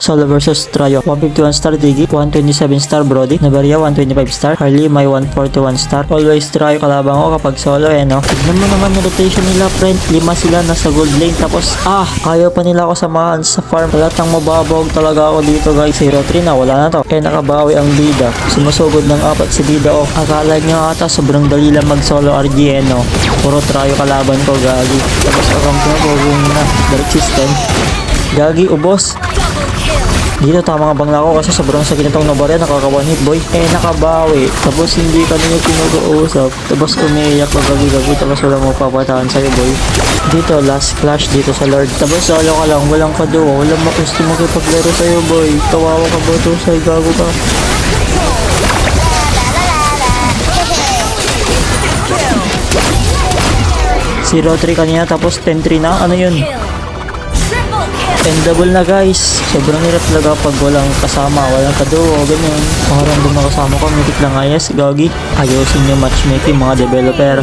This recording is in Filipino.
Solo versus Trio. 151 star Diggy, 127 star Brody, Nabaria 125 star, Harley may 141 star. Always Trio kalabang ko kapag solo no. Tignan mo naman yung rotation nila, friend. 5 sila nasa gold lane, tapos ayaw pa nila ako samahan sa farm. Talatang mababog talaga ako dito guys. 0-3 na, wala na to. Nakabawi ang bida. Sumusugod ng 4 si bida Akala niya ata sobrang dali lang mag solo RG no. Puro Trio kalaban ko, gagi. Tapos account ko bogong na direct system. Gagi, ubos. Dito tama nga bang ako kasi sobrang sakit nitong Nabaria, nakaka one hit boy. Nakabawi. Tapos hindi ka nyo pinag-uusap. Tapos umiiyak ka gagi-gagi. Tapos wala mo papatahan sa'yo boy. Dito last clash dito sa Lord. Tapos solo ka lang, walang kaduwa. Walang makusti makipaglaro sa'yo boy. Kawawa ka ba ito sa'yo, gago ka. 0-3 kanina tapos 10-3 na. Ano yun? Double na guys. Sobrang hirap talaga pag walang kasama, walang kaduo, ganyan. Mga random na kasama ko, mythic lang ayos, gagi. Ayusin yung matchmaking mga developer.